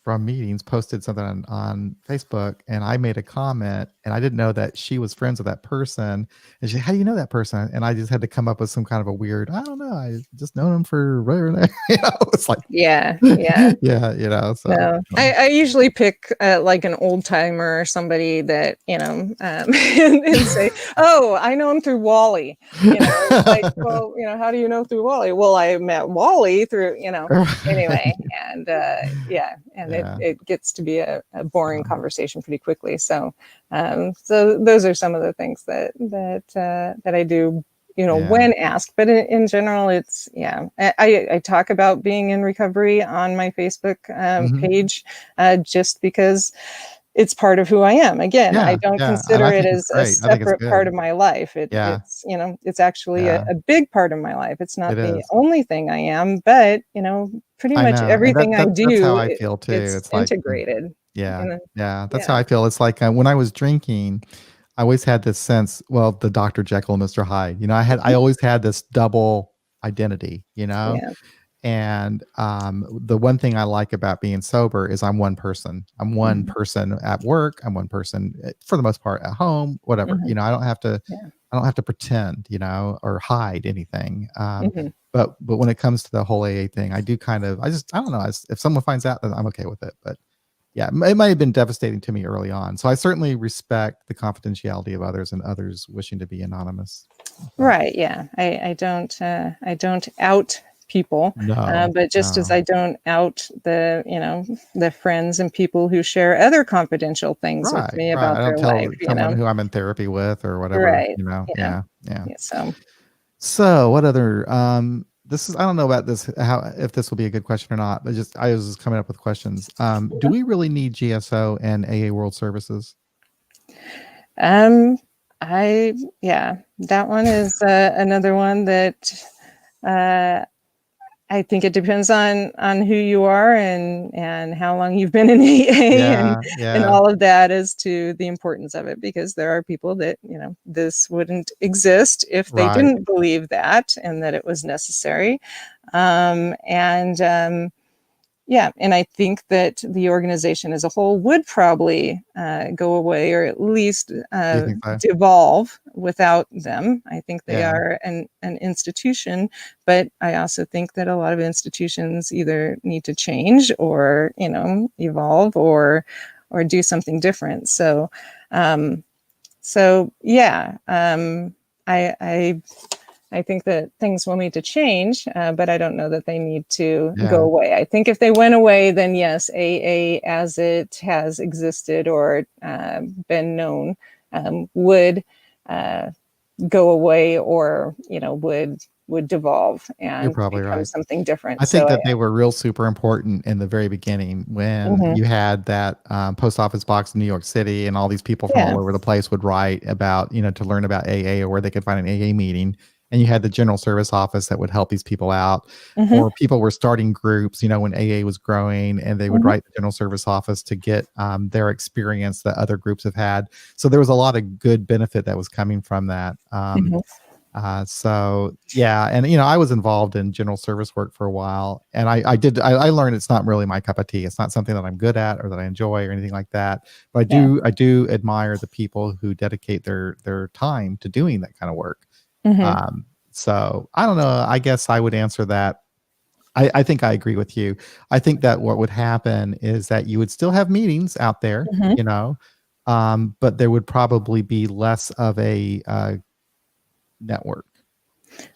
from meetings posted something on Facebook, and I made a comment, and I didn't know that she was friends with that person, and she said, "How do you know that person?" And I just had to come up with some kind of a weird, "I don't know, I just known him for" it's like Yeah, yeah. yeah, so, No, I usually pick like an old timer or somebody that, and say, oh, I know him through Wally. It's like, well, how do you know through Wally? Well, I met Wally through, anyway. And yeah, and Yeah, it gets to be a boring um, conversation pretty quickly. So those are some of the things that I do, yeah, when asked. But in general, it's, yeah, I talk about being in recovery on my Facebook mhm. page, just because it's part of who I am. Again, I Yeah, don't yeah, and consider I it think it's as a great, I think it's separate part good. of my life. Yeah, It's actually yeah, a big part of my life. It's it not the is. only thing I am, but pretty I much know, and everything I that's how do, I feel too. it's It's like, integrated. yeah, You know? yeah, that's how Yeah. I feel. It's like, when I was drinking, I always had this sense, well, the Dr. Jekyll and Mr. Hyde, I Mhm. always had this double identity, you know? Yeah. And, the one thing I like about being sober is I'm one person. I'm one Mhm. person at work, I'm one person, for the most part, at home, whatever, Mhm. Yeah. I don't have to pretend, or hide anything, Mhm. but when it comes to the whole AA thing, I do I don't know, if someone finds out, then I'm okay with it, but yeah, it might have been devastating to me early on, so I certainly respect the confidentiality of others and others wishing to be anonymous, but Right. Yeah. I don't out people, no, but just as no. I don't out the friends and people who share other confidential things with Right, me right. about I don't their tell life. someone who I'm in therapy with or whatever, Right. Yeah. Yeah, yeah. Yeah. So So, what other, this is, I don't know about this, how, if this will be a good question or not, but just, I was just coming up with questions. Do we really need GSO and AA World Services? Yeah, that one is another one that I think it depends on who you are and how long you've been in AA and Yeah. all of that as to the importance of it, because there are people that, this wouldn't exist if they Right. didn't believe that and that it was necessary. Yeah, and I think that the organization as a whole would probably go away, or at least You think so? devolve without them. I think they Yeah. are an institution, but I also think that a lot of institutions either need to change or, evolve or do something different. So, yeah, I think that things will need to change, but I don't know that they need to go Yeah. away. I think if they went away, then yes, AA as it has existed or been known would go away, or would devolve You're and probably become right. something different. I think So, that they were real super important in the very beginning when mhm, you had that post office box in New York City, and all these people from yeah, all over the place would write about, to learn about AA or where they could find an AA meeting. And you had the general service office that would help these people out, hmm, or people were starting groups, when AA was growing, and they would hmm, write the general service office to get their experience that other groups have had. So there was a lot of good benefit that was coming from that. hmm, So yeah, and I was involved in general service work for a while, and I learned it's not really my cup of tea. It's not something that I'm good at or that I enjoy or anything like that. But yeah, I do admire the people who dedicate their time to doing that kind of work. hmm, So I don't know. I guess I would answer that. I think I agree with you. I think that what would happen is that you would still have meetings out there, hmm. but there would probably be less of a network.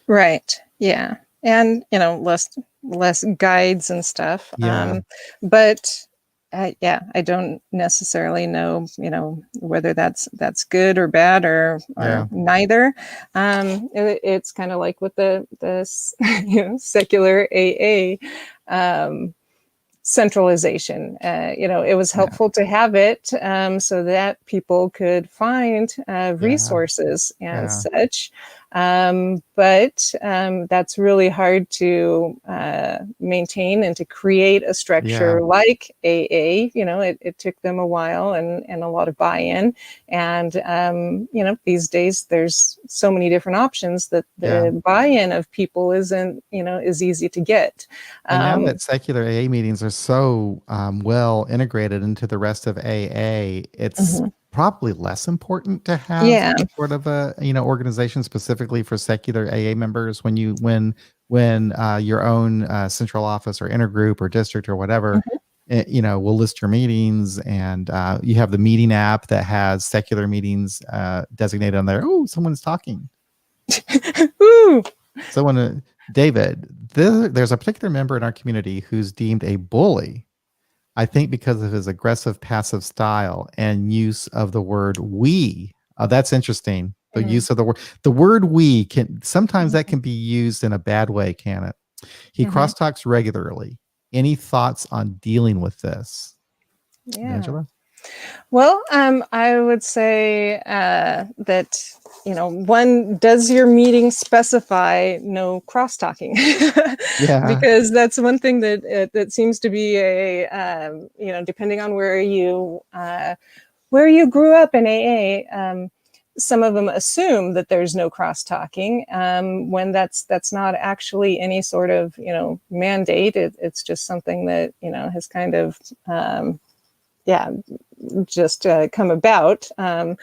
Right. Yeah. And, less guides and stuff. Yeah. But yeah, I don't necessarily know, whether that's good or bad, or Yeah. neither. It's kind of like with the secular AA. Um, Centralization. It was Yeah. helpful to have it so that people could find Yeah. resources and Yeah. such. But that's really hard to maintain and to create a Yeah. structure like AA. It took them a while and a lot of buy-in. And, these days there's so many different options that Yeah. the buy-in of people isn't, is easy to get. And now Um, that secular AA meetings are so well integrated into the rest of AA, it's mhm. probably less important to have Yeah. some sort of a organization specifically for secular AA members when your own central office or intergroup or district or whatever Mhm. will list your meetings, and you have the meeting app that has secular meetings designated on there. Oh, someone's talking. Ooh. Someone, David, there's a particular member in our community who's deemed a bully, I think because of his aggressive passive style and use of the word we. That's interesting. The Mhm. use of the word we can sometimes that can be used in a bad way, can it? He Mhm. crosstalks regularly. Any thoughts on dealing with this, Yeah. Angela? Well, I would say that, one, does your meeting specify no cross talking? Yeah. Because that's one thing that seems to be depending on where you grew up in AA. Some of them assume that there's no cross talking when that's not actually any sort of mandate. It's just something that has kind of yeah, just come about. And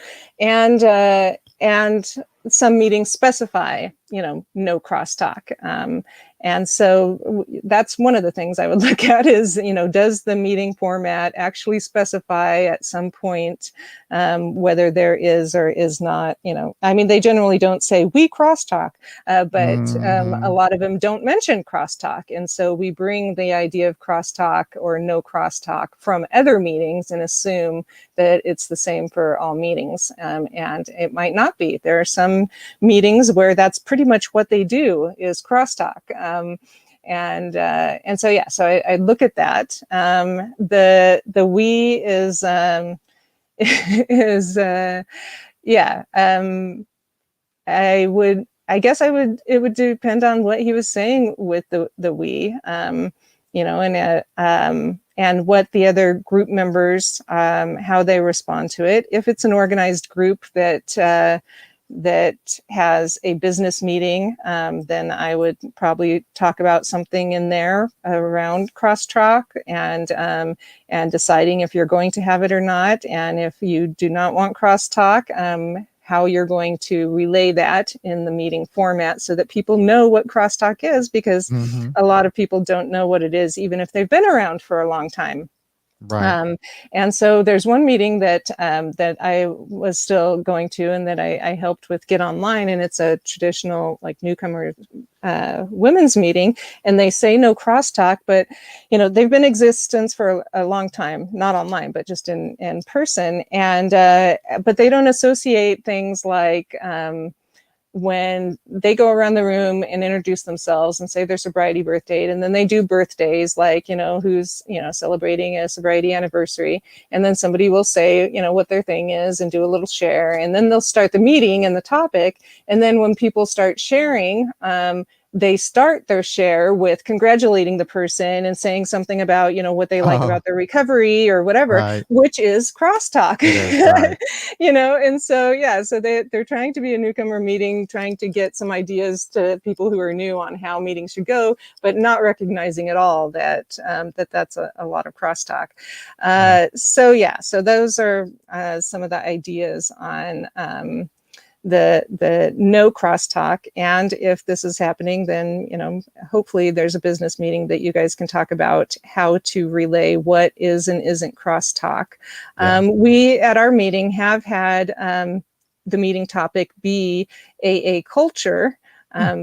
some meetings specify, no crosstalk. And so that's one of the things I would look at is, does the meeting format actually specify at some point whether there is or is not, I mean, they generally don't say we crosstalk, but a Mhm. lot of them don't mention crosstalk. And so we bring the idea of crosstalk or no crosstalk from other meetings and assume that it's the same for all meetings. And it might not be. There are some meetings where that's pretty pretty much what they do is crosstalk. And so yeah, so I look at that. The we is is yeah. I guess it would depend on what he was saying with the we, you know, and what the other group members, how they respond to it. If it's an organized group that has a business meeting, then I would probably talk about something in there around crosstalk and deciding if you're going to have it or not. And if you do not want crosstalk, how you're going to relay that in the meeting format so that people know what crosstalk is, because a lot of people don't know what it is, even if they've been around for a long time. Right. And so there's one meeting that I was still going to and that I helped with get online, and it's a traditional like newcomer women's meeting, and they say no crosstalk, but you know they've been in existence for a long time, not online but just in person, and but they don't associate things like when they go around the room and introduce themselves and say their sobriety birth date, and then they do birthdays, like, you know, who's, you know, celebrating a sobriety anniversary, and then somebody will say, you know, what their thing is and do a little share, and then they'll start the meeting and the topic, and then when people start sharing, they start their share with congratulating the person and saying something about, you know, what they like about their recovery or whatever, Right. which is crosstalk. Right. You know, and so yeah, so they're trying to be a newcomer meeting, trying to get some ideas to people who are new on how meetings should go, but not recognizing at all that that's a lot of crosstalk. So yeah, so those are some of the ideas on the no crosstalk. And if this is happening, then, you know, hopefully there's a business meeting that you guys can talk about how to relay what is and isn't crosstalk. We at our meeting have had the meeting topic be AA culture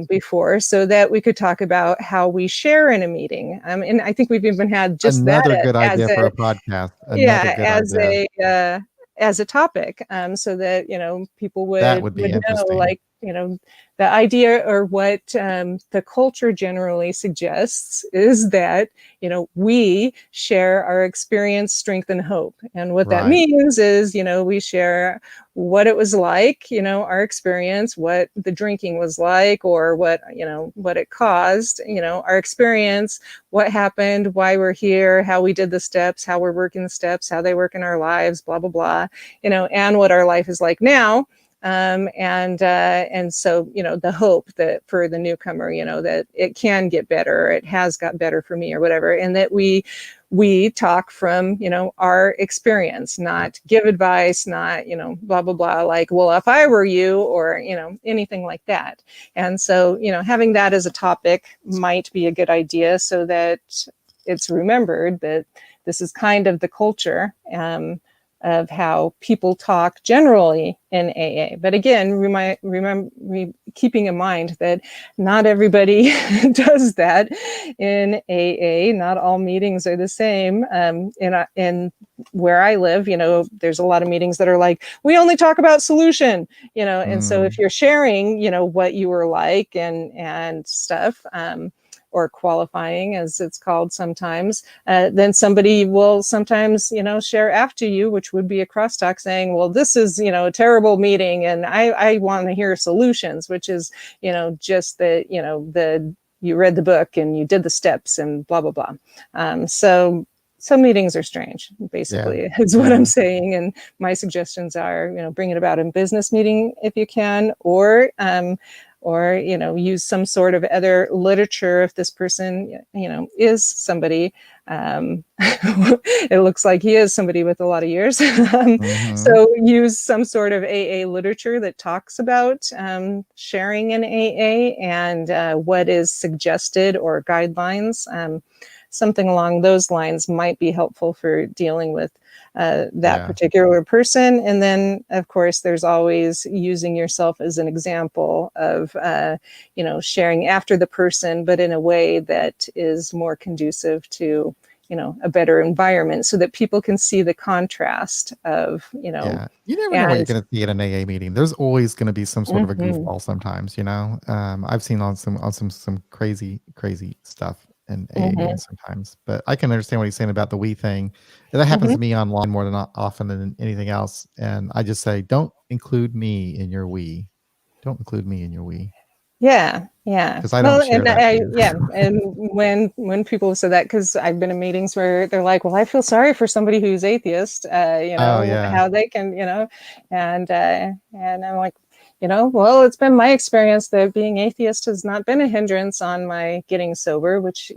before, so that we could talk about how we share in a meeting. And I think we've even had just Another that good as idea for a podcast. Another good idea. as a topic, so that, you know, people That would would be know, interesting. like, you know, the idea or what the culture generally suggests is that, you know, we share our experience, strength, and hope. And what that Right. means is, you know, we share what it was like, you know, our experience, what the drinking was like, or what, you know, what it caused, you know, our experience, what happened, why we're here, how we did the steps, how we're working the steps, how they work in our lives, blah, blah, blah, you know, and what our life is like now. And so, you know, the hope that for the newcomer, you know, that it can get better, it has got better for me or whatever, and that we talk from, you know, our experience, not give advice, not, you know, blah, blah, blah, like, well, if I were you, or, you know, anything like that. And so, you know, having that as a topic might be a good idea, so that it's remembered that this is kind of the culture of how people talk generally in AA. But again, remember keeping in mind that not everybody does that in AA. Not all meetings are the same. In where I live, you know, there's a lot of meetings that are like, we only talk about solution, you know, and so if you're sharing, you know, what you were like and stuff, or qualifying, as it's called sometimes, then somebody will sometimes, you know, share after you, which would be a crosstalk, saying, well, this is, you know, a terrible meeting, and I want to hear solutions, which is, you know, just that, you know, you read the book and you did the steps and blah, blah, blah. So some meetings are strange, basically, is what I'm saying. And my suggestions are, you know, bring it about in business meeting if you can, or, you know, use some sort of other literature if this person, you know, is somebody, it looks like he is somebody with a lot of years. So use some sort of AA literature that talks about sharing in AA and what is suggested, or guidelines. Something along those lines might be helpful for dealing with that particular person. And then, of course, there's always using yourself as an example of, you know, sharing after the person, but in a way that is more conducive to, a better environment so that people can see the contrast of, You never know what you're and going to see at an AA meeting. There's always going to be some sort of a Mhm, goofball sometimes, I've seen on some crazy stuff in AA mhm, meetings sometimes, but I can understand what he's saying about the we thing. That happens mhm. to me online more than often than anything else. And I just say, don't include me in your we. Don't include me in your we, Yeah, yeah. because I Well, don't share and that view. yeah, and when people have said that, because I've been in meetings where they're like, "Well, I feel sorry for somebody who's atheist, Oh yeah. how they can, and I'm like, well, it's been my experience that being atheist has not been a hindrance on my getting sober, which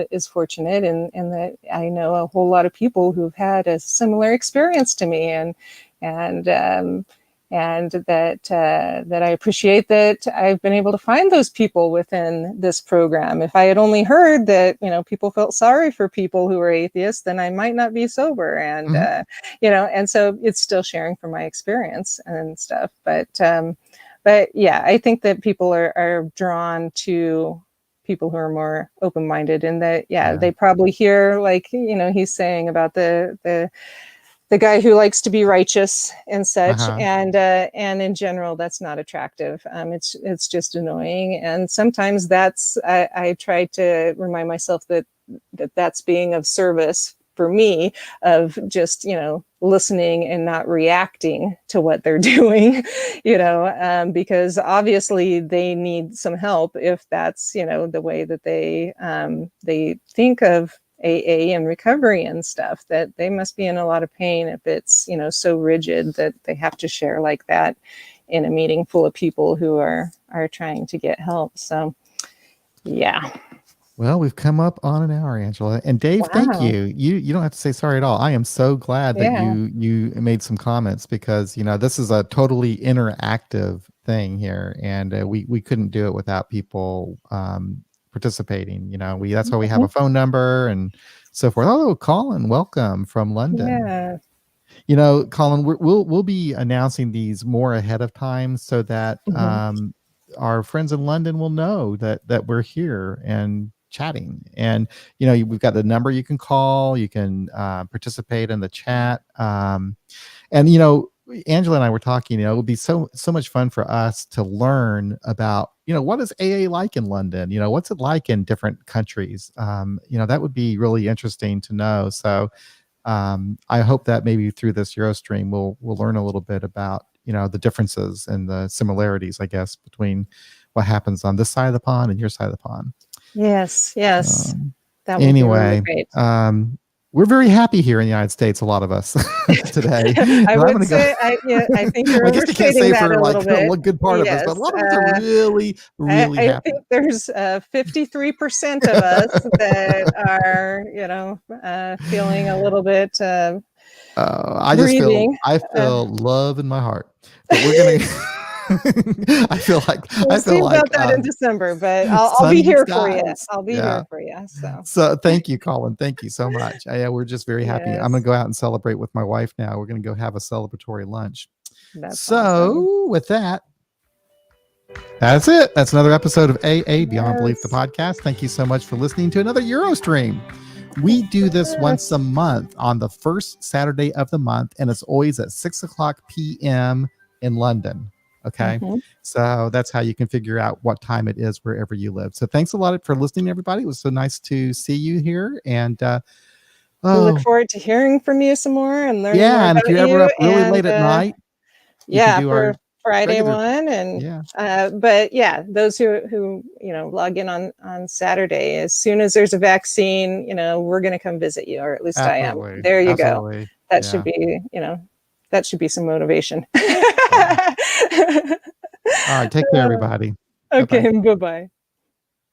is fortunate, and that I know a whole lot of people who've had a similar experience to me, and and that I appreciate that I've been able to find those people within this program. If I had only heard that people felt sorry for people who are atheists, then I might not be sober, and Mhm. and so it's still sharing from my experience and stuff. But yeah, I think that people are drawn to people who are more open-minded, and that Yeah. they probably hear, like he's saying about the guy who likes to be righteous and such, Uh-huh. and in general, that's not attractive. It's just annoying, and sometimes I try to remind myself that's being of service for me, of just listening and not reacting to what they're doing, because obviously they need some help if that's the way that they think of AA and recovery and stuff, that they must be in a lot of pain if it's so rigid that they have to share like that in a meeting full of people who are trying to get help. So yeah. Well, we've come up on an hour, Angela. And Dave, thank Wow. you. You don't have to say sorry at all. I am so glad that Yeah. you made some comments, because this is a totally interactive thing here, and we couldn't do it without people participating. That's why we have a Mhm. phone number and so forth. Oh, Colin, welcome from London. Yeah. Colin, we'll be announcing these more ahead of time so that Mhm. our friends in London will know that we're here and chatting. And we've got the number you can call. You can participate in the chat. And Angela and I were talking. It would be so much fun for us to learn about what is AA like in London. What's it like in different countries. That would be really interesting to know. So I hope that maybe through this Eurostream we'll learn a little bit about the differences and the similarities, I guess, between what happens on this side of the pond and your side of the pond. Yes. Yes. Um, That would be really anyway, great. we're very happy here in the United States, a lot of us today. I And I'm would going to go. say I think you're Well, I guess you can't overstating say that for a like little bit. a good part of us, but a Yes. lot of us are really, really I happy. think there's 53% of us that are, feeling a little bit breathing. I feel love in my heart, but we're gonna. We'll I see feel like about that in December, but I'll be sunny here for you. skies. I'll be Yeah. here for you. So So thank you, Colin. Thank you so much. Yeah, we're just very happy. I'm gonna yes, go out and celebrate with my wife now. We're gonna go have a celebratory lunch. that's awesome. So with that, that's it. That's another episode of AA Beyond Belief, the Yes. podcast. Thank you so much for listening to another Eurostream. We do this once a Yes. month on the first Saturday of the month, and it's always at 6:00 p.m. in London. Okay. Mhm. So that's how you can figure out what time it is wherever you live. So thanks a lot for listening, everybody. It was so nice to see you here. And We look oh, forward to hearing from you some more and learning more yeah. And if about you're ever you. up really And late at night, you can yeah, do for our Friday regular. one, and Yeah. but yeah, those who log in on Saturday, as soon as there's a vaccine, we're going to come visit you, or at least I am. Absolutely. There you go. Absolutely. That should Yeah. be that should be some motivation. Yeah. All right. Take care, everybody. Bye bye. Okay, bye bye.